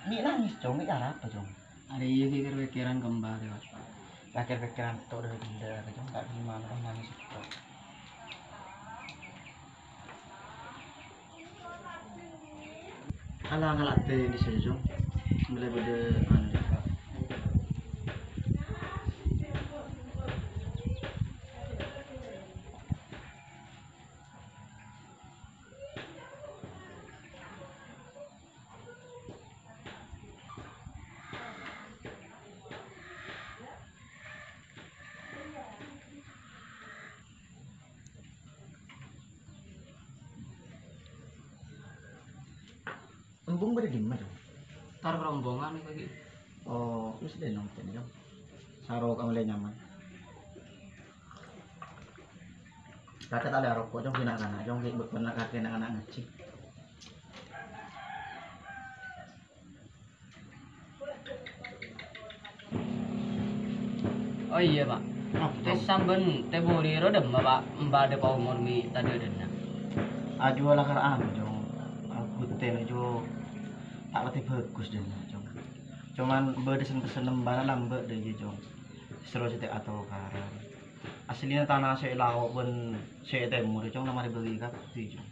Ini nangis Jong, ini cara apa Jong? Ada iya pikir-pikiran kembar ya. Pikir-pikiran tuh udah benda Jong, tak gimana kan nangis itu. Alah ngalak teh di sini Jong, mulai pada anu deh. Embung pada di mana Jong? Tar rombongan lagi. Oh, terus deh nonton Jong. Saro kamu mulai nyaman. Kakek tak ada rokok Jong, kena anak Jong, kayak benar kakek anak ngecik. Oh iya pak. Tes samben teh boliro dem pak mbak ada pak umur mi tadi ada nak. Aju lah kan anu Jong. Aku teh jo tak pati bagus deh Jong. Cuman berdesen-pesen lembaran lambat deh Jong. Seru cetek atau karan. Aslinya tanah saya lauk pun saya temu deh Jong, namanya beli kapti Jong.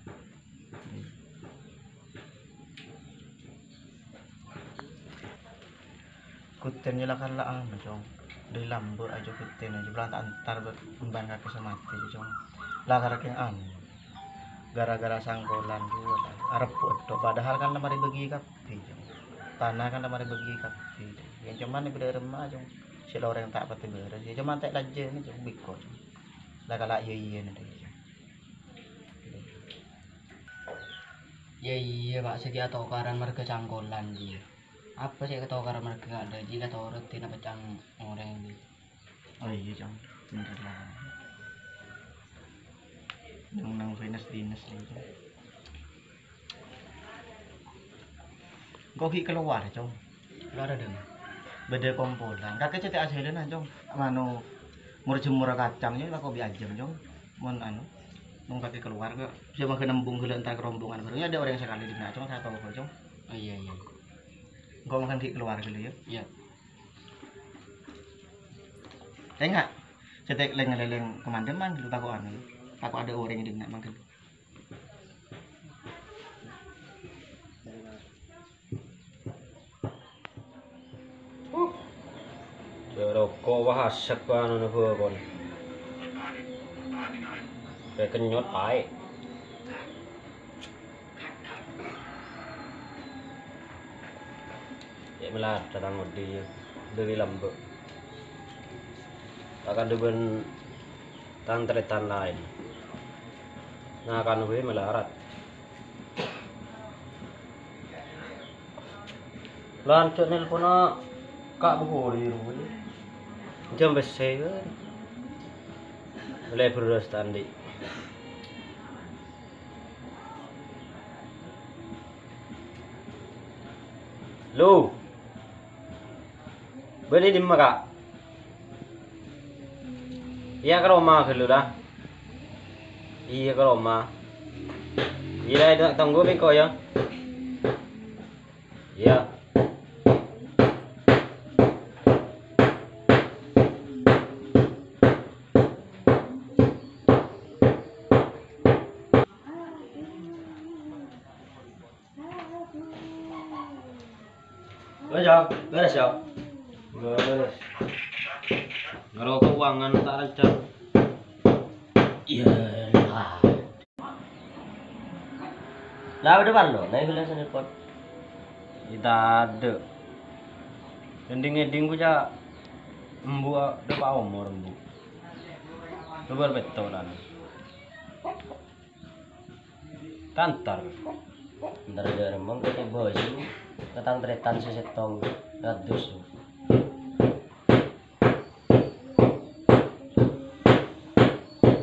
Kutennya lah kan lah anu Jong. Dari lambur aja kuten aja belantak antar kembang kaki semati Jong. Lah karek yang anu. Gara-gara sangkolan juga lah. Arep podo padahal kan lemari bagi kapti Jong. Tanah kan lemari bagi kapti. Yang cuman ibu dari remah Jong. Si loreng tak pati beres. Ya cuman tak laje ni Jong biko Jong. Lah kalak iya ni Jong. Ya iya pak segi atau karan mereka cangkolan dia. Apa sih kata karan mereka ada jika tahu rutin apa cang orang ini. Oh iya Jong. Bener lah. Nang Venus dinas ni Jong. Kau keluar Jong. Keluar ada dem. Beda kompolan. Kakek cetek hasilnya Jong. Mano murjemur kacangnya lah kau biajem Jong. Mon anu. Nung kakek keluar ke siapa ke nembung ke entar kerombongan barunya ada orang yang sekali di Jong, saya tahu Jong. Oh iya iya. Kau makan di keluar dulu ya. Iya. Enggak. Cetek leng-leng kemandeman dulu takut anu. Takut ada orang yang di makan. Rokok wah asap kan anu pun. Kayak kenyot baik. Ya melah datang di dari lambek. Akan dengan tantretan lain. Nah akan gue melarat. Lanjut nelpon kak buhuri rumah. Jam besar kan. Mulai beruras tandi. Lu beli di mana kak? Iya ke rumah dulu dah. Iya ke rumah. Iya itu tunggu biko ya. Iya. Beres ya? Beres. Ngerokok keuangan tak lancar. Iya lah. Lah udah pan lo, naik bilang telepon. Kita ada. Ending-ending punya embu depan umur embu. Coba betul lah. Kantor. Ntar ada remong kayak baju. Ketang tretan sesetong ratus.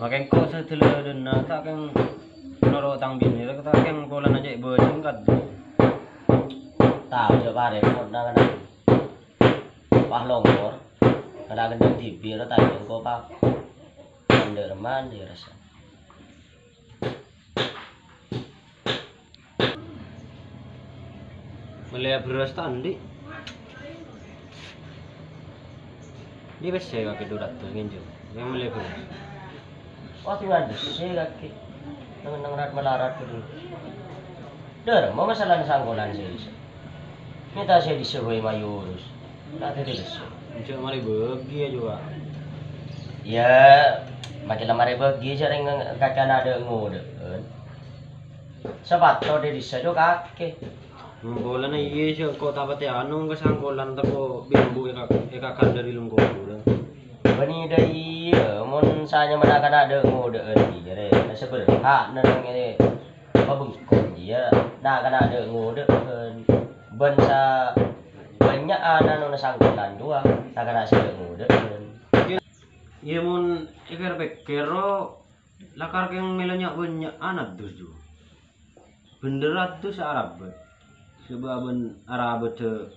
Makin kok setelah dana tak kan noro tang bini tak kan kolan aja baju kan. Tahu je pare kok dah kan. Pah longor. Kada gendeng TV lo tadi engko pak. Ande reman dia rasa. Melihat beras tadi. Dia bisa kaki 200 nginjil. Yang melihat beras. Wah tinggal sih kaki. Nang melarat dulu. Dar, mau masalah sanggolan sih. Minta saya disuruh mayurus. Tak ada desa. Cuma mari bagi juga. Ya, makin lama bagi sering kakak ada ngode. Sebab tu dia desa juga kaki. Nggolan iya sih kok tapat ya anu ke sanggolan teko bimbu eka dari lungguh. Bani dari mun sanya mana kan ada ngode di jare. Na seberha nang ini pabengkon dia. Nah kan ada ngode ben sa banyak anu na sanggolan dua. Nah kan ada ngode. Iya mun iker pekero lakar keng melanya banyak anak dus juga. Benderat tuh Arab. Sebab Arab tu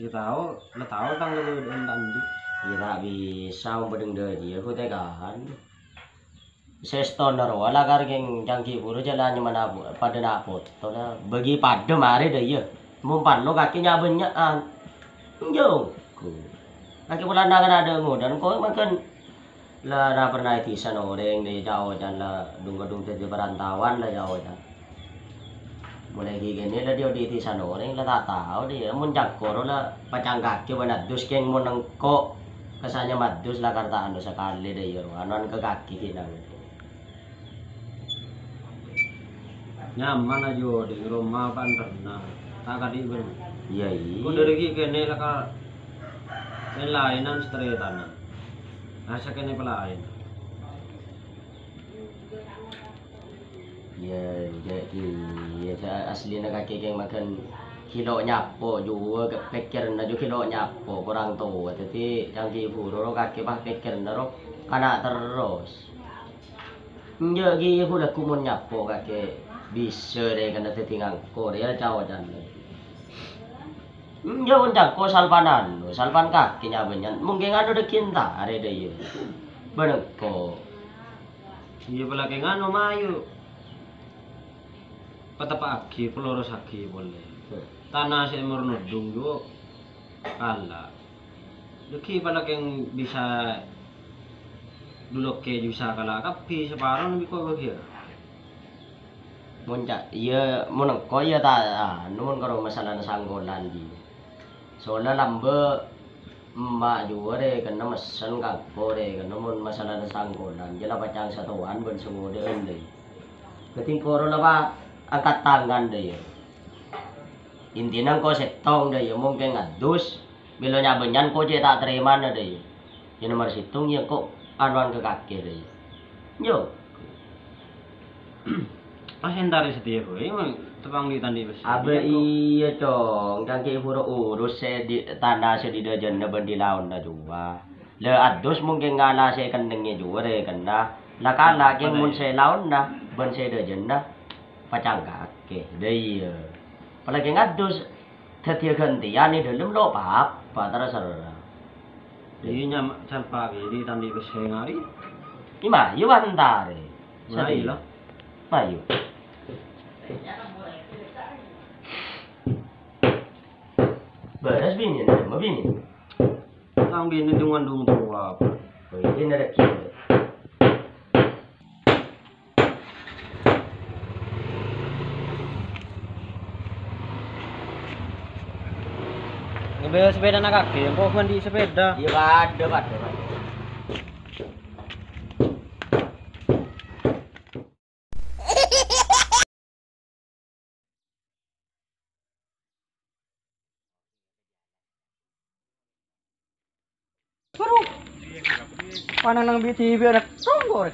dia tahu tang lebih tandi. Ya tak bisa bedeng dia aku tekan. Seston naro lakar keng jangki buru jalan mana pada napot. Tola bagi pada mari dia. Mumpan lo kakinya banyak an. Jong. Kaki bulan nak ada ngodan kau makan lah pernah itisan orang di jauh dan lah dung di perantauan lah jauh dan mulai gini lah dia di itisan orang lah tak tahu dia muncak koro lah pacang kaki banat dus keng menengkok kesannya madus lah karta anu sekali deh anon ke kaki kinang Nyaman aja di rumah pan pernah tak kadi ber. iya Kau dari kene lakar lainan straight tanah. Asa kene pelain. ya jadi aslinya kaki keng makan kilo nyapo juga pikir na juga kilo nyapo kurang tua jadi yang kiburu kaki bah pikir naro kana terus jadi aku dah kumun nyapo kaki bisa deh kena tetingang ko dia cawa jangan ya uncak ko salpanan salpan kaki nyabenyan mungkin ada dekinta ada dia bener ko Iya pala keng anu mayu. Patapaki peloros aki boleh. Tanah saya mernudung juga kala. Leki pala keng bisa dulu ke bisa kala kapi separuh lebih kau bagia. muncak iya mun ko iya ta nun karo masalah sanggolan di soalnya lambe emak juga deh kena mesen kakko deh kena mun masalah sanggolan jela pacang satuan ben sengode endeh keting koro lah pak angkat tangan deh ya intinya kau setong deh ya mungkin ngadus bila nyabenyan kau tak terima deh ya yang nomor situng ya kok anuan ke kaki deh yo Asentari setiap hari emang tepang di tandi besi. abe iya dong kaki pura urus saya di tanah saya di dajen na di laun na juga le adus mungkin ngala saya kendengnya juga deh kena lakala yang mun saya laun na ben saya dajen na pacang kaki deh iya apalagi ngadus tetia gantian ini dalam lo apa terus sarana Iya nyam campak di tandi besi ngari. ima iya antare Mulai lah. ayo beres bini mau bini Tang bini dengan dung tua apa. oh ini ada kiri Ngebel sepeda nak kaki, kok mandi sepeda. iya ada. Panang nang BTV anak tonggol.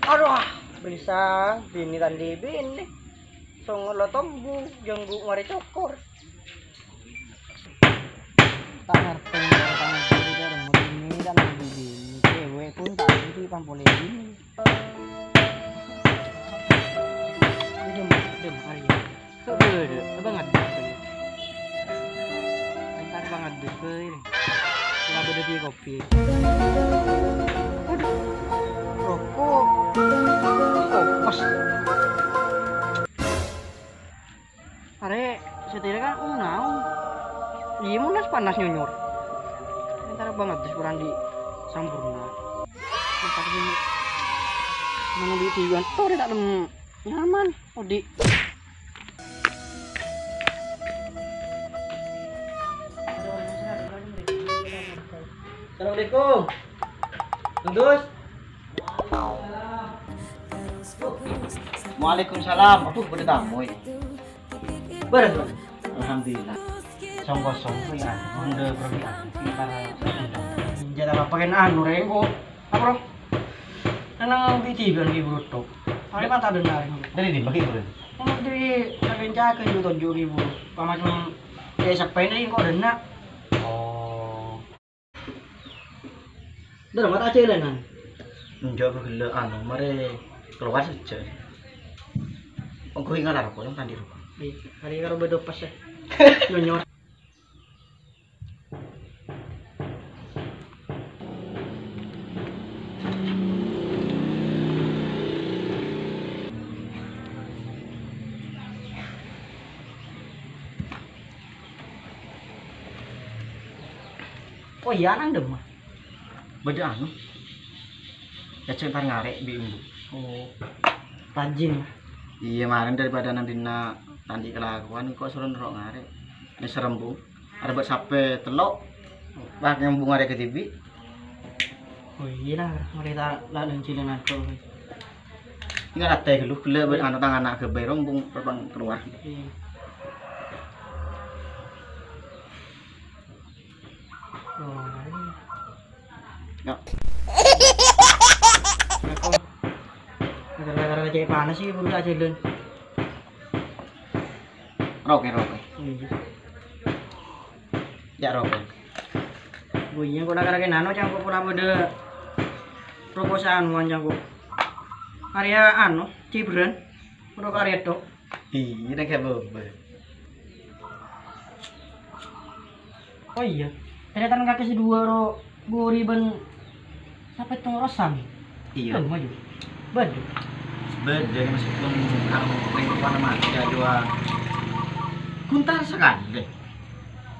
Aduh, bisa bini tandi bini. Songolo tombu, jenggu ngari cokor. Tangan diri dari ini dan bini cewek pun tak jadi pampole ini. Dem hari. Tuh, banget. Antar banget deh ini. Nggak beda dia kopi. Aduh, rokok. Kopos. Iya munas panas nyunyur. Antara banget terus kurang di sampurna. Tempat ini mana di tiwan tuh tidak nyaman. Odi. Assalamualaikum. Tundus. Waalaikumsalam. Aku pada tamu ini. Beres. Alhamdulillah. Song-kosong ya. Udah pergi. Jadi apa pakai anu rengko. Apa bro? Nang di tiwan di bruto. Hari mata dengar. Dari di bagi bro. Nang dari saking jaga itu 7.000. Pamacam kayak sepeda ini kok denak. Oh. Dah mata celenan. Enggak bergila anu, mari keluar saja. Aku ingat aku yang tadi rumah. Hari karo bedo pas ya. Nyonyor. Oh iya nang demah. Beda anu. Ya cinta ngarek bi umbu. Oh. Rajin. Iya kemarin daripada nandina tandi kelakuan kok suruh nerok ngarek. Ini serembung. Ada buat sampai telok. Bah nyambung ngarek ke TV. Oh iya lah, mereka lalang cilen aku. Ingat ada dulu gula buat anu tangan anak ke rombong terbang keluar. Iya. Oh, Ya. aku gara-gara cek panas sih baru aja cilen. Roke. Iya. Ya roke. Buinya kok gara-gara nano cangkuk pula beda proposal wanjang kok. Area anu, Cibren. Pro karya tok. Iya kayak bebe. Oh iya. Ternyata kaki sedua ro riben sampai tengorosan. Iya. Maju. Baju. Beda meskipun anu lingkungan manusia juga kuntar sekali deh.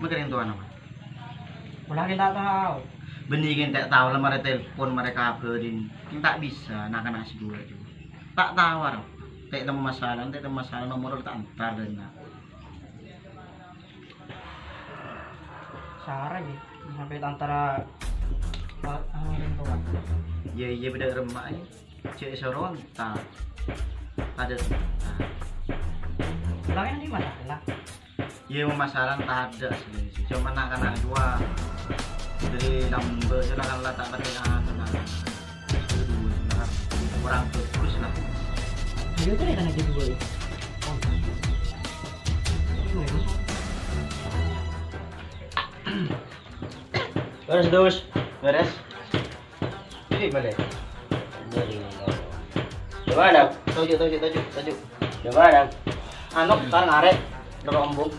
Mungkin itu anu. Malah kita tahu. Benih tak tahu lah mereka telepon mereka kabarin. Kita tak bisa nak nasi dua juga. Tak tawar. Tak temu masalah nomor tak antar dan Sarah ya, sampai antara dan tua. iya beda remak ya. Cek soron tak ada. Pulangnya di mana lah? Iya masalah tak ada sih. Cuma nak dua dari lambe silakan lah tak pakai anu kurang terus lah. Dia tuh ada lagi dua ya. Beres dus. Beres. Ini balik. Gimana? Tujuh. Gimana? Anu sekarang ngarek rombong.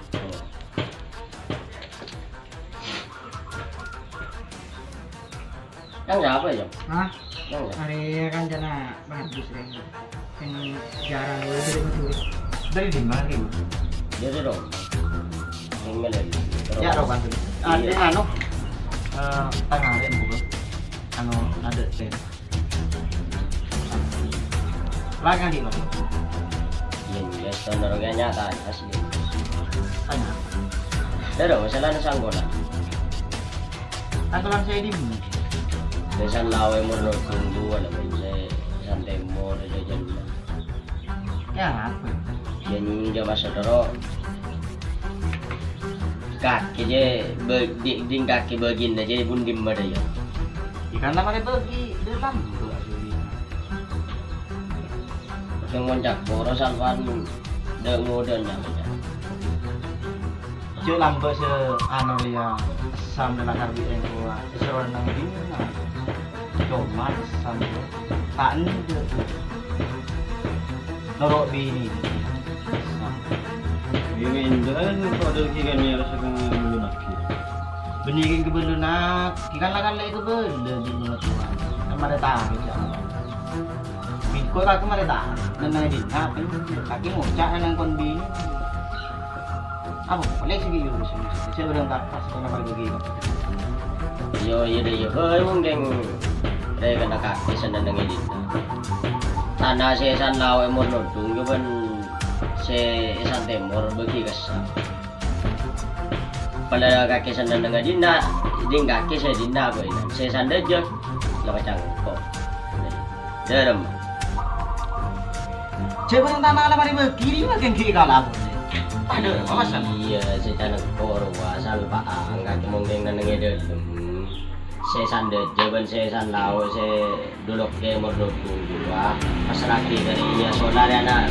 Yang siapa ya? Hah? Yang Hari kan jana bagus deh. Yang jarang dulu betul. Dari di mana ibu? Jadi dong. Yang mana? Ya rokan tuh. Ada anu tengah ada buku. Anu ada sen. Lagi di mana? Iya, standarnya nyata asli. Tanya. Ada dong, masalah sanggolan. Angkulan saya di mana? Desan lawe murno tunggu ala saya santai mo de jajan. Ya apa? Yang dia masa doro. Kaki je ding kaki bagian aja bundim ada ya. Ikan lama bagi dalam tuh asli. Yang moncak boro salvan de modern ya. Cuk lambe se anu ya sam dalam harbi yang gua sesuatu nang ini nah. Cuma sam tak ni je. Norok bini. Ini indah kok ada lagi kan ya rasa kemelunak. Benih ke belunak, ikan lakan lagi ke belu di lunak tuan. Nama ada tarik ya. Bingko kaki mana tarik, dan nanya di kaki ngocak nang kon bini. Apa? Paling segi yun sih. Saya berang tak pas kena pada bagi. Yo iya deh yo. Hei mungkin deh kena kaki sana dengan ini. Tanah sesan lau emor nodung yo ben sesan temor bagi kesah. Pada kaki sana dengan dina, ding kaki saya dina boy. Sesan dejo, lawan cangkok. Dalam. Saya berang tanah ala pada bagi ni makin kiri kalah. Ada apa masalah? Iya, saya nak koro asal pak angkat mungkin nang dalam. Saya sande jaban saya sandau saya duduk ke merduk dua pas lagi darinya solar anak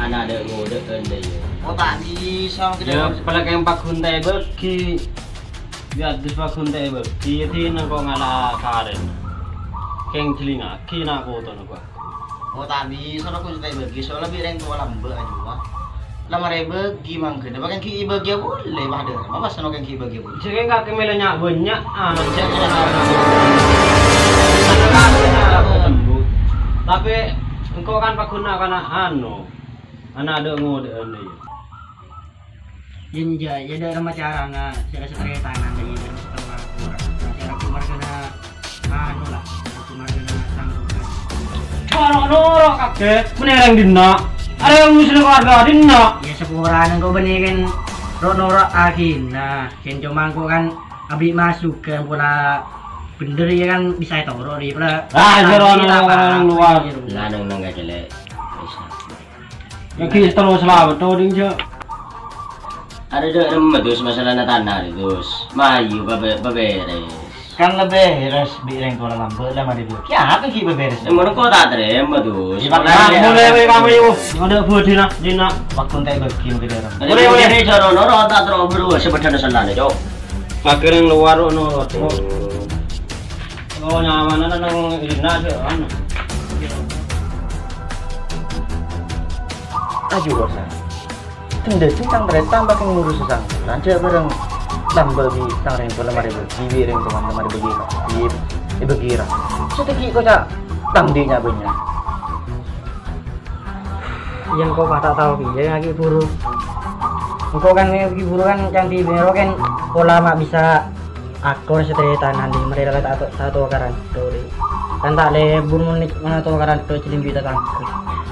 ada ngode ende ya. Oh tak bisa Ya pala kayong pakuntai bagi biar dus pakuntai bagi itu nang ko ngala karen. Keng telinga kina ko to nako. Oh tak bisa aku sudah bagi soalnya bireng tua lambe aja. Lama bagi mangke, bahkan ki bagi boleh bahder. Apa sano kan ki bagi boleh. Sige nga kemelanya banyak Saya kena tapi engkau kan pakuna kana anak ada ngode ende. Yun ja, ya ada cara na sila sa tangan dari setelah cara keluarga na lah, keluarga na sanggup. Noro kakek, menereng dina. Ada yang ngusin keluarga dina. Ya sepuranan ko banikin noro akin na cuma ko kan abi masuk ke pula bener ya kan bisa toro di pula. Orang luar. Lanang nang gajele. Ya ki terus lah betul ding je. Ada dek remedus masalah na tanah dus. Mayu beberes. kan lebih res bireng tua lambe lama dia bilang ya apa ki beberes Emang kau tak terem medus. Mulai we kami yo. Ada buat dina. waktu entek bagi mungkin dia orang Boleh ni cara noro tak terus berdua sebenarnya selana jauh. Pakai yang luar noro. Oh nyaman nang dina je anu. aju bosan tenda tentang kereta makin ngurus sang lancar bareng lambe di sareng pola mari bagi bireng teman mari bagi di bagi ra setegi ko cak tangdinya banyak Yang kau tak tahu ya lagi buru. Engkau kan lagi buru kan cantik bero kan pola mak bisa akor setreta nanti mereka tak tahu karan story. Dan tak le buru nik mana tahu karan tu cilim bisa tangkap.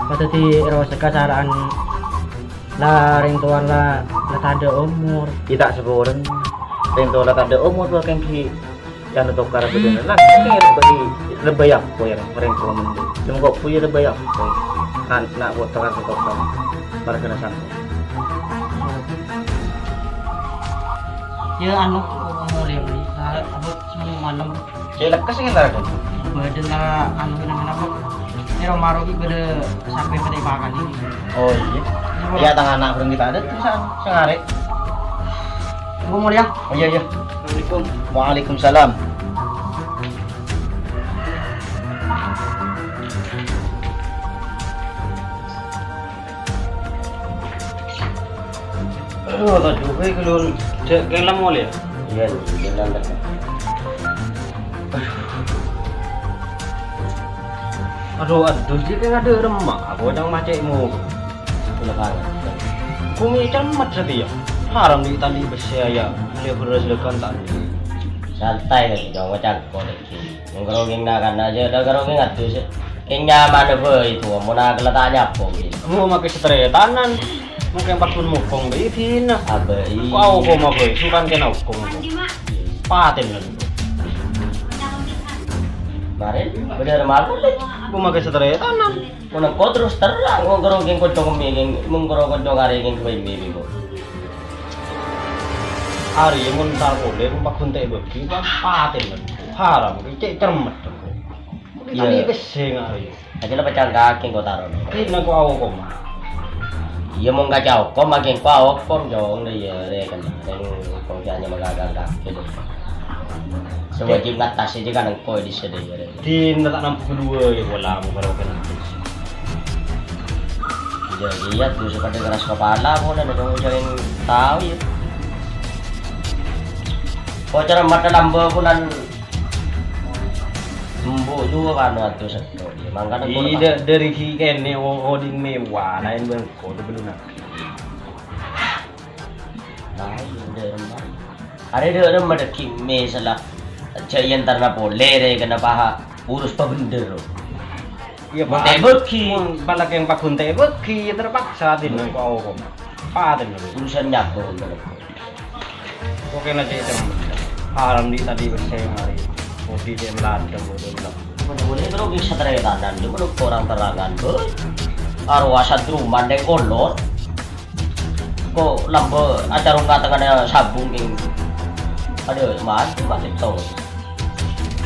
Kata di ro sekarang la rintuan la ada umur. tidak seboreng reng tua tak ada umur tua kan ki yang untuk karat bener lah ini lebih yang ko yang reng tua mende dem kok punya lebih yang ko nak buat terang untuk kamu para kena sangko Ya anu mulai beli abot semua malam. saya lekas ingin tarik Badan lah anu kenapa? Ini romaro ki beda sampai pada makan ini. oh iya iya tangan anak bereng kita ada tulisan sengarek Gua mau lihat. oh iya Assalamualaikum. waalaikumsalam Aduh, tak juga kalau cek kelam boleh. Iya, jalan dekat. Aduh, jika ada remak, aku yang macetmu. Lepas. Kumi cemat setia. Haram di tali besi ya. Dia beres lekan tali. Santai kan, jangan macam kau lagi. Menggerongeng nak kan aja, dah gerongeng atus. Yang nyaman apa itu, mau nak letaknya apa gitu. Mau pakai setretanan. Mungkin pakun mukong di sini. Abai. Kau mau apa? Sukan kena hukum. Paten lah. Kemarin bener malu deh. Mau pakai setretanan. Mau kau terus terang, mau gerongeng kau dong mingin, mau gerongeng dong hari yang kau mingin kau. Hari yang mentar boleh, mau pakun teh bagi, paten lah. Haram, cek cermat. Tali besi ngari. Aja lah pecah kaki kau taruh. Ini aku awak kau mah. Iya mau nggak jauh, kau makin kau kau jauh deh ya, deh kan, dan kau hanya mengagal kaki. Semua jim atas aja kan kau di sini ya. Di tak nampak kedua ya, bola mau baru kena. Jadi ya tuh seperti keras kepala, pun ada yang sering tahu ya. Kau cara mata lampu punan embu juga kan waktu setor. Mangkana Tidak dari kini oding mewah, lain bengko tu belum nak. Nah, ada remah. Ada remah ada kimi salah. Cayan tarna boleh deh kenapa urus pabender. Iya Teh beki. Balak yang pakun teh beki terpaksa din ko ako. Paten lagi. Urusan nyabu. Oke na itu. Alam di tadi saya hari. Kopi dia meladang bodoh. Mana boleh kalau bisa teretanan, dia belum orang terangan boy. Arwah rumah dek kolor. Kok lambe acara tengah sabung ini. Aduh, mati tahu.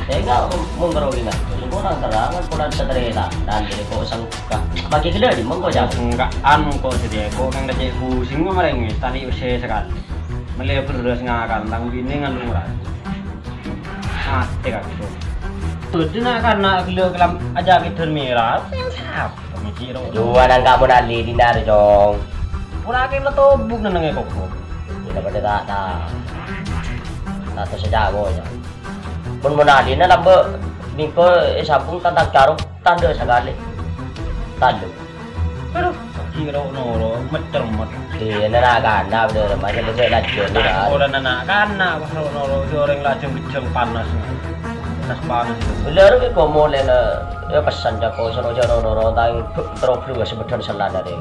Saya nggak menggerogi nggak. Orang terangan pulang setereta dan jadi kok sangka. Bagi kedua di mengko jauh. Enggak anu kok jadi kok kang dadi pusing mereng tadi usia sekali. Melihat berulas ngakan tang bini ngan lumrah. Mati kak itu. Tuh nak karena kelam aja kita merah. Siap kami kira. Dua nang kamu nali di nari dong. Pura ke letobuk nang ngekok. Tidak pada tak tahu. Tato sejago ya. Pun menali na lambe mingko sabung tentang caruk tanda sekali. Tanda. Aduh, kira noro mecermet. Iya, nana bener macam tu saya lajun ni lah. Orang anak kana kalau noro orang lajeng kecil panas. Panas panas itu. Bener ke komo lena ya pesan jako soro-soro noro tang terobru sebetul selada deh.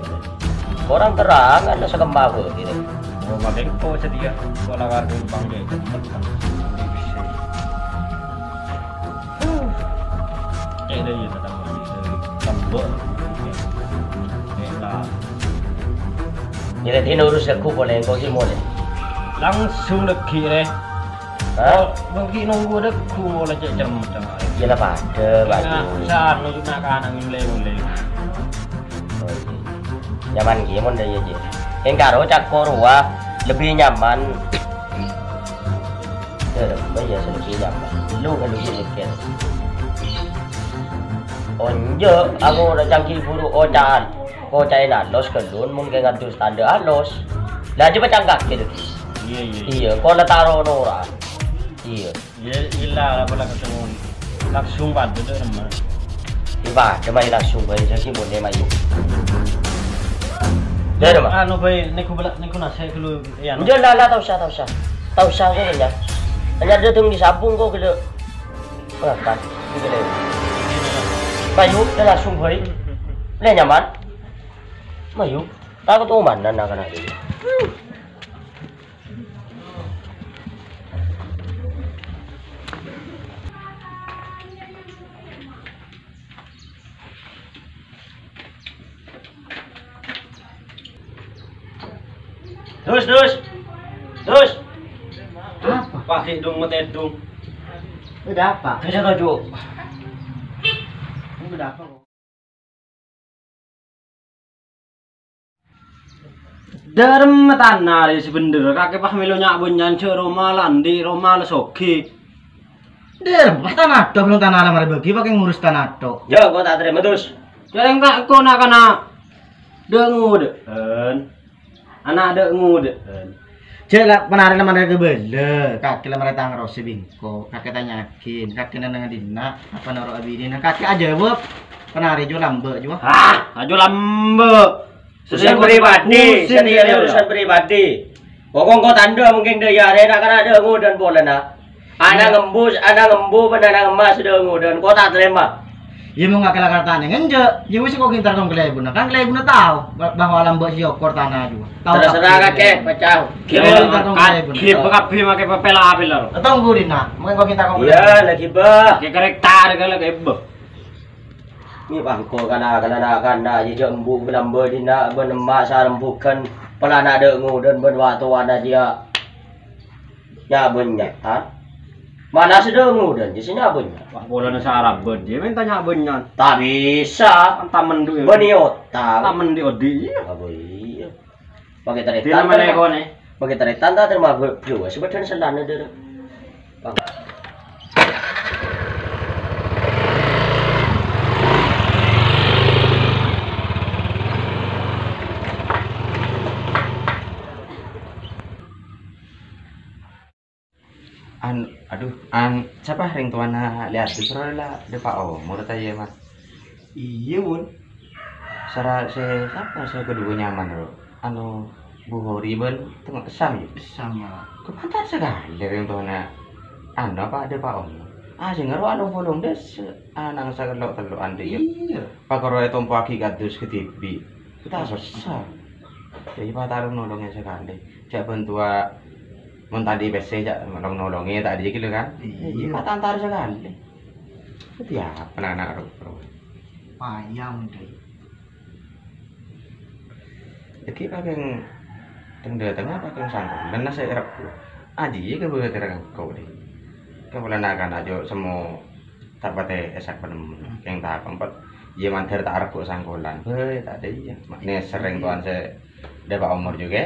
Orang terang ada sekembang gitu. Oh, makin kau sedia. Kalau kartu bang dia cepet kan. Ada ya tentang tambah. Jadi ini urus aku boleh kau sih boleh. Langsung lagi deh. Hah? Bagi nunggu deh, ku mulai jam tengah. Iya lah pada baju. Saat nunggu nak kanan mulai. Nyaman gimana dah ya je. Engkaro cakor wah lebih nyaman. Bayar sedikit nyaman. Lu kalau sedikit. Onjo, aku udah canggih buru ocan. Kau China los kelun mungkin ngatur standar los. Lah coba canggak gitu. Iya. Iya, kau lah taruh nora. Iya. Iya, ilah apa lah ketemu. Langsung padu tu nama. Iba, cuma langsung bayar jadi boleh mayu. Dah mah. Anu bay, neku nasi kalau ya. Udah lah tahu sah kau ya. Hanya dia tunggu di sabung kau kena. Kan, gitu. Mayu, dah langsung bay. Leh nyaman. Mayu, takut tu mana nak kena dia. Terus. Apa? Pakai dong metedung. Udah apa? Saya tahu. Udah apa? Darem tanah di sebener kakek pah melonya bunyan Roma landi Roma lesoki. Der, pas tanah tok belum tanah lamar bagi pakai ngurus tanah tok. Ya, kau tak terima terus. Jarang tak kau nak kena dengu dehen. Anak dengu dehen. Cek penari lamar ke bela, kaki lamar tang rose bingko, kaki tanyakin, kaki nang dina, apa naro abidina, kaki aja wep. Penari jo lambe jo. Ah, ajo lambe. Urusan pribadi, sendiri urusan pribadi. Pokok kau tanda mungkin dia arena kan ada dengu dan boleh nak. Anak ngembu, anak emas dengu dan kau tak terima. Ya mau nggak kelakar tanah ngenje, ya wis kok kintar kong kelai buna, kan kelai buna tahu bahwa lambe si okor tanah juga. Terserah kakek, pecah. Kaki bekapi make papela api laro. Atau gurina, mungkin kok kintar kong Iya, lagi bah. Kayak kerek tar kalau kayak be. Ni bangko kana jadi embu belambe dina benemak sarembukan pelana dengu dan benwatu ana dia. Ya banyak, ha? Mana sedengu dan di sini abunnya. Wah, bola nasa Arab dia minta nyabenyan. Tak bisa. Tamen du. Beni otak. Tamen di odi. Aboy. Pakai tarik Di nama lego ne. Pakai tarik tanda terima bro. Sebetulnya selana dia. Siapa ring tuana lihat di lah de pao mau tanya mas. Iya bun. Siapa saya kedua nyaman bro. Bu Hori ben tengok kesam ya. Sama. Kepantar sekali yang tuh nak. Anda apa ada Pak Om? Ah sing ngero anu bolong des anang sakelok telok ande ya. Iya. Pakaro itu pagi kados ke TV. Kita susah. Jadi Pak Tarung nolongnya sekali. Jak bentua mun tadi BC jak nolongnya tadi gitu kan. Iya. Pak Tantar sekali. Itu ya anak-anak ro. Payam deh. Jadi pakai tengah tengah pakai sangkut. Dan nasi erap. Aji ke boleh terang kau deh. Kau boleh nakan aja semua tak pakai esak penem. Yang tak empat. Dia manter tak arep kok sangkolan. Hei tak ada iya. Maknya sering tuan saya dapat umur juga.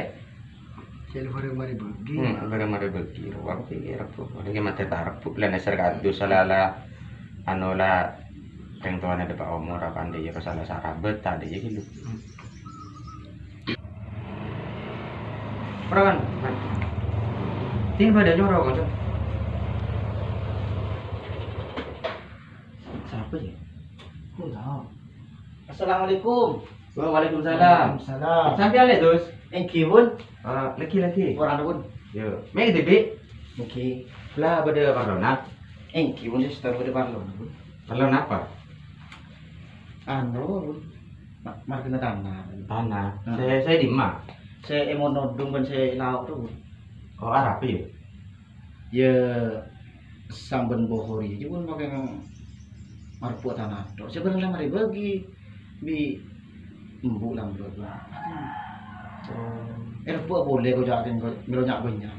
Jadi mari bagi. Mari bagi. Aku pikir aku. Lagi manter tak arep. Lain eser kado salah anu lah. Yang tuan ada dapat umur apa anda ya salah sarabet tak ada gitu. Perawan. Tin pada jorok kan. Siapa ya? Assalamualaikum. Waalaikumsalam. Salam. Sampai ale dos. Engki pun. Laki-laki. Orang pun. Yo. Meg debi. Engki. Lah pada parlona. Engki pun sister pada parlon. Parlona apa? Anu. Markena tanah. Tanah. Saya di mak. Saya emonodung pun saya lauk tu. Oh Arab ya. Ya samben bohori je pun pakai marpu tanah. Dok sebenarnya mari bagi bi embu lam bagi. Erpo boleh kau jalan kau melonyak banyak.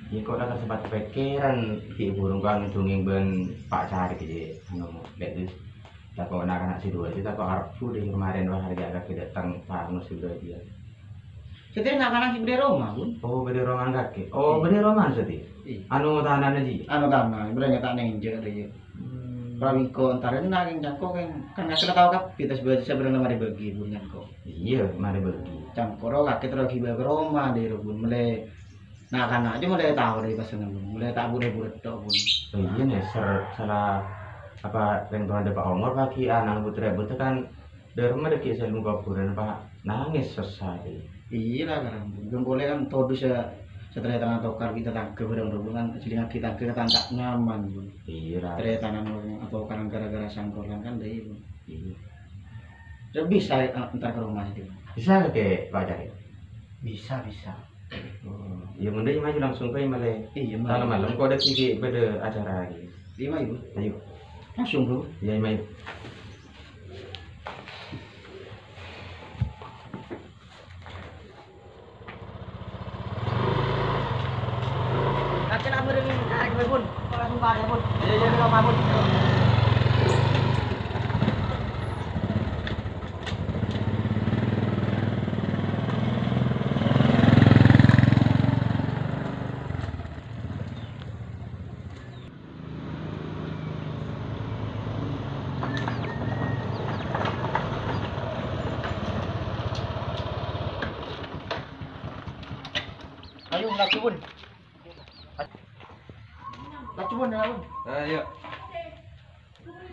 Ya kok dah sempat pikiran ki burung kan tunging ben Pak Cari ke anu lek tu. Tak kau nak anak si dua itu tak kau Arab tu di kemarin wah harga kaki datang Pak Anu sudah dia. Jadi nak anak di rumah pun. Oh beda roman kaki. Oh beda roman seti. Anu tahanan aja. Anu tanah, beranya tak nengjek dia. Prawiko antara nak yang jangko kan nggak sudah tahu kap kita sebenarnya mari bagi pun jangko. Iya mari bagi. Jangko roh kaki terus hiba ke rumah di rumah mulai nak anak aja mulai tahu dari pasangan pun mulai tak buat dok pun. Oh iya nih salah apa yang tuan ada Pak Omar pagi anak putra kan dari rumah dekat saya muka kuburan Pak nangis selesai. Iya lah kan, belum boleh kan todus ya setelah tanah tokar kita tangkap berang-berang selingan kita tak nyaman pun. Iya lah. Setelah tanah atau karena gara-gara sangkolan kan deh pun. Iya. Jadi bisa ntar ke rumah itu. Bisa ke Pak Cari? Bisa. Oh, ya mending maju langsung ke malah. Iya Malam-malam kau ada tinggi pada acara lagi. Lima ibu. Ayo. Langsung bro. Ya main. Kakek nak beri kakek pun. Langsung pada pun. Ya rumah pun. Ayo laki pun. Laki pun dah pun. Ayo.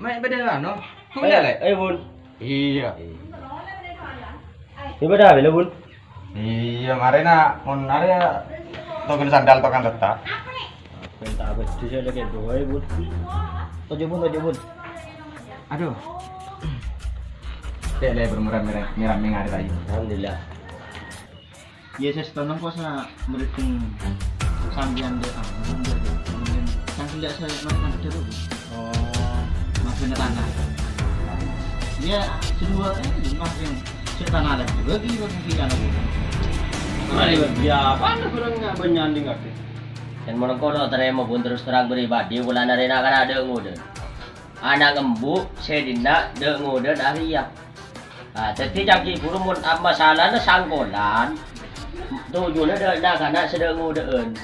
Main beda no. Kau dah le? Bun. Iya. Ini pada bila bun? Iya, mari nak mun area token sandal tokan tetap. Minta apa sih saya lagi dua bun. Tojo pun. Aduh. Dek le bermurah-murah merah tadi. Alhamdulillah. Ya saya setonong kok sa meriting sambian deh. Kemudian kan tidak saya nonton dulu. Oh, maksudnya tanah. Ya kedua maksudnya tanah lagi bagi kita lagi. Mari ya, apa kurangnya benyanding aktif. Dan monokono terima pun terus terang pribadi bulan hari nak ada ngode. Anak ngembuk sedina de ngode dari ya. Ah, jadi jaki burung mun masalah na sangkolan. Tujuannya dah karena sedang ngodeun.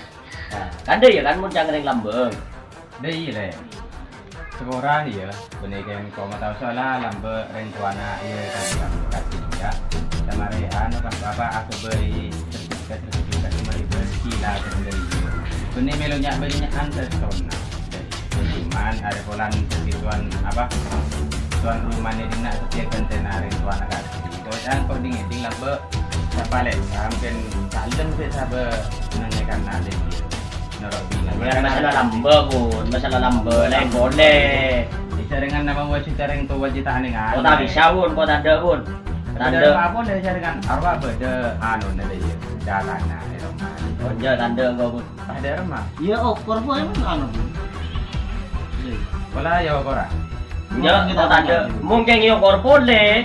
Nah, kan dia kan mun jangan yang lambeng. Dei le. Seorang ya, benekan kau mau tahu salah lambe rentuana iya kan kasih ya. Sama rehan apa aku beri sertifikat mari berkila dari. Bene melonya berinya antar tona. Cuman ada polan tuan apa? Tuan rumahnya dina setiap kontainer rentuana kasih. Kau jangan kau dingin lambe siapa lek mungkin salim sih sabe menanyakan ada dia norok bilang Bukan masalah lambe pun, masalah lambe lain boleh. jaringan nama wajib jaring tu wajib tak dengan Kau tak bisa pun, kau tak ada pun. Tak ada. apa dari jaringan arwah beda anu ada dia datana di rumah Oh iya, tak ada kau pun. ada rumah Iya, okor pun emang anu. pola ya kora Ya, kau tak ada. Mungkin yokor boleh.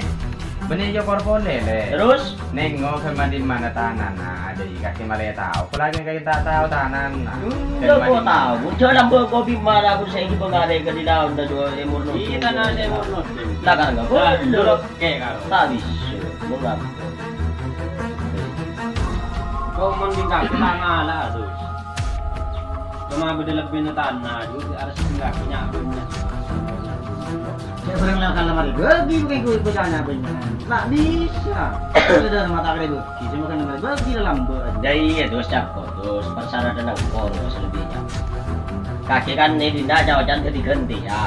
benih yo korpone le Terus, nengok sama di mana tanan nah ada kaki malah tahu pola kayak tak tahu tanan nah ya kau tahu. Jangan lambe kau bimara aku saya ini pengadai ke di daun dan dua emur nut. Kita na saya mau nut. Lah kan enggak boleh. Dulu kayak karo. Tak bisa. Mengapa? Kau mending kaki tanah lah tuh. Cuma beda lebih na tanah juga harus tinggal punya punya. Saya sering melakukan lemari bagi gue jangan nyabenya. Nggak bisa. Sudah mata kali bagi, saya makan lemari bagi dalam ber. Jadi ya terus cakap terus persyaratan ekor selebihnya. Kaki kan ini tidak jauh-jauh ganti ya.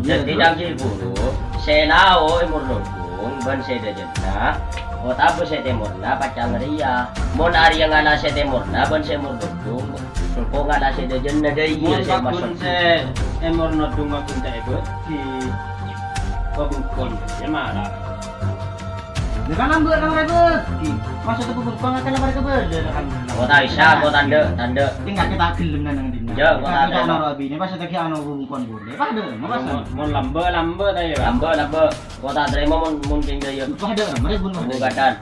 Jadi jangan buru. Selau emur nukung ban seda jenda. Oh tapi saya temurna pacang ria. Mon ari yang ala saya temurna ban saya mur nukung. Kok ngala seda jenda deh iya saya masuk. Se emor nut dunga pun tak ikut di kebun ya marah. Dengan lambat lemari bagi. Masa tu bukan akan lemari kebeda kan. Oh tak bisa, kau tanda. Tinggal kita gelem nang dina. Ya, kok tak ada. Kita naruh abine pas tak kira anu bungkon boleh. Pada, masa. Mon lambe tayo. Lambe. Kau tak terima mungkin dia. Pada lemari bun. Bugatan.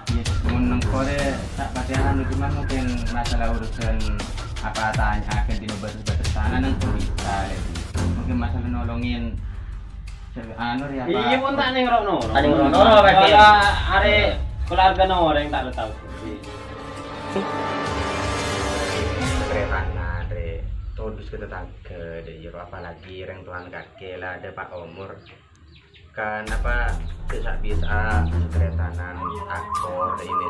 menang kore tak pakai anu cuma mungkin masalah urusan apa tanya akan di batas tanah nang bisa mungkin masalah nolongin anu ya apa Iya pun tak ning rono. Ning rono, berarti. Kalau are keluarga orang tak tahu. Rehana re todus ke tetangga de jero apalagi orang tuan kakek lah ada Pak Umur kan apa bisa keretanan akor ini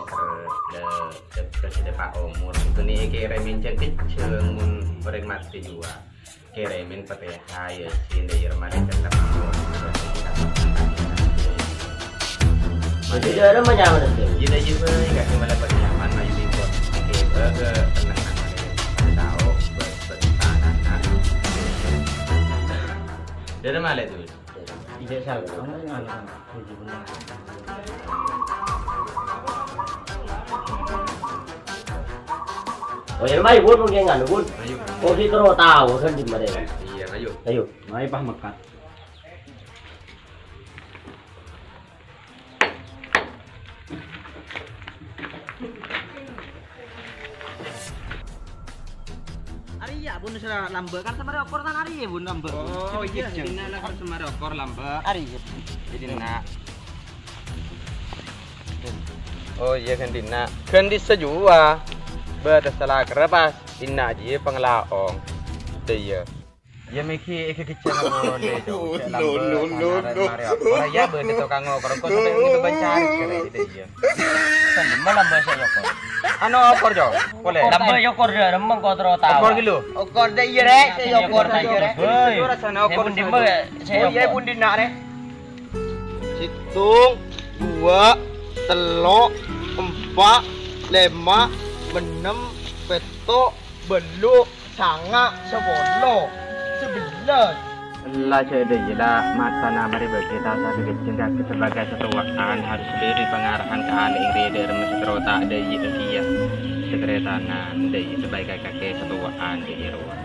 de Pak Umur itu nih kira mincen keceng mun bareng mati juga kira min PTH ya sih de jero mana tetap Jadi dia ada menyamar itu. jadi juga enggak cuma dapat nyaman ayo ikut ke tenang tahu bertahan dari mana itu Ide salah. Anu kan. Puji benar. Oh ya mai pun mungkin nggak pun. ayo Oh kita tahu kan di mana. iya ayo Ayo. Mai pah mekat. Ari ya bun sudah lambe kan sama rekor kan ari ya bun lambe. oh iya dina lah sama rekor lamba Ari ya. jadi nak oh iya kan dina kan di sejua bersalah kerapas dina aja penglaong iya ya miki kecil ngomong deh no ya bener tukang ngokor kok sampai gitu bancari kira gitu iya Sama lambe saya yokor. anu okor jo boleh Lambe yokor dia remeng kau terus tahu. okor gitu Okor deh iya rek, saya okor deh iya rek. Hei. rasanya Saya pun di mana saya Oh iya yokor. bun dina rek. Hitung 2 telok 4 5 6 petok beluk sanga 10 11 lah jadi jelas masa nama bagi kita satu kecil sebagai ketuaan harus beri pengarahan ke ahli iri dari mesetrota dari dia sekretanan dari sebagai kakek ketuaan di Irwa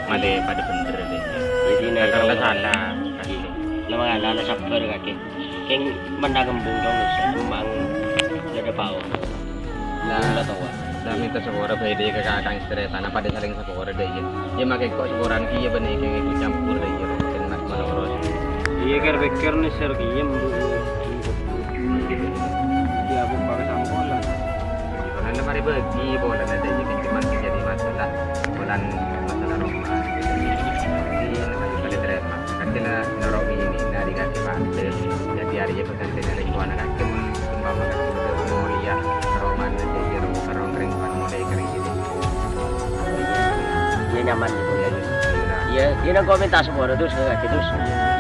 made pada bener deh Jadi nak kalau salah kasih Lemang ala sabar kaki. Keng menagembung dong memang ada pau. Lah tahu. dan minta sekolah beda ke kakak sekretanan pada saling sekolah deh ya makai kok sekolah kia benih kayak ikut campur deh ya mungkin mas menurut Iya kan pikir nih sergiem dia buka sampolan. bulan lemari bagi bulan ada jadi cuma jadi masalah bulan masalah rumah jadi namanya kali terima kan kita noromi ini dari kasih pantai jadi hari itu kan dari kawan anak cuma sembah makan sudah mau lihat roman jadi rumah kering pan mulai kering gitu Dia nyaman gitu ya. Iya, dia nak komentar semua itu segala gitu.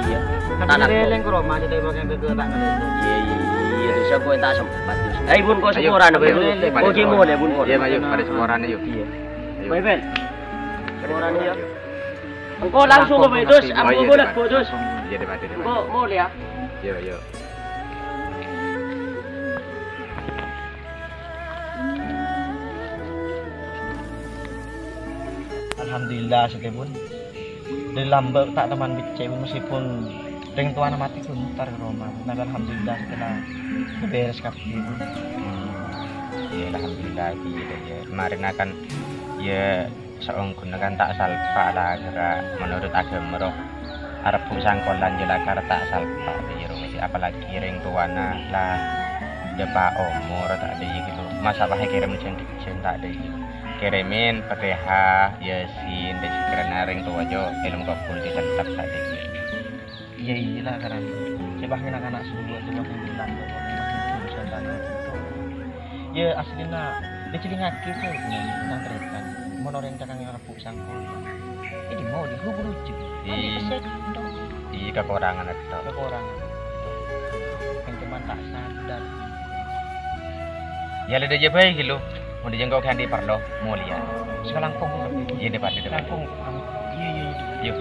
Iya. Tanah. Releng ke rumah jadi pakai bege tak ngeleng. Iya, terus aku tak sempat terus Ay bun ko sekoran na Ayo, bun. pada Oke mo sekoran. na bun ko. Iya, ayo pada sekoran yuk. Iya. Bay ben. Sekoran ya. Engko langsung ke Bedos, Oh, aku iya, boleh depan. Bedos. Iya, depan. Engko mau ya. Yuk, yuk. Alhamdulillah sudah pun dari lambat tak teman bicai meskipun ring tuan mati pun ntar ke Roma. Nah alhamdulillah setelah beres kabeh pun. Ya alhamdulillah gitu ya. Kemarin akan ya seorang kan tak salpa lah kira menurut agama roh arep sangkolan jelakar tak salpa ya rumah apalagi ring tuana lah depa umur tak ada gitu masalahnya kirim cincin tak ada gitu kirimin Fatihah Yasin dan sekiranya ring tua jo ilmu kabul tetap tak ada gitu. Iya iyalah karena coba anak-anak semua tuh makin bilang bahwa makin bisa tanah ya aslinya dia jadi ngaki sih tentang cerita mau orang cakang yang repuk sangkul ini mau dihubur lucu Iya kekurangan itu kekurangan yang cuma tak sadar ya ada aja baik gitu mau dijengkaukan di perlo mau lihat sekarang pun iya depan sekarang pun iya yuk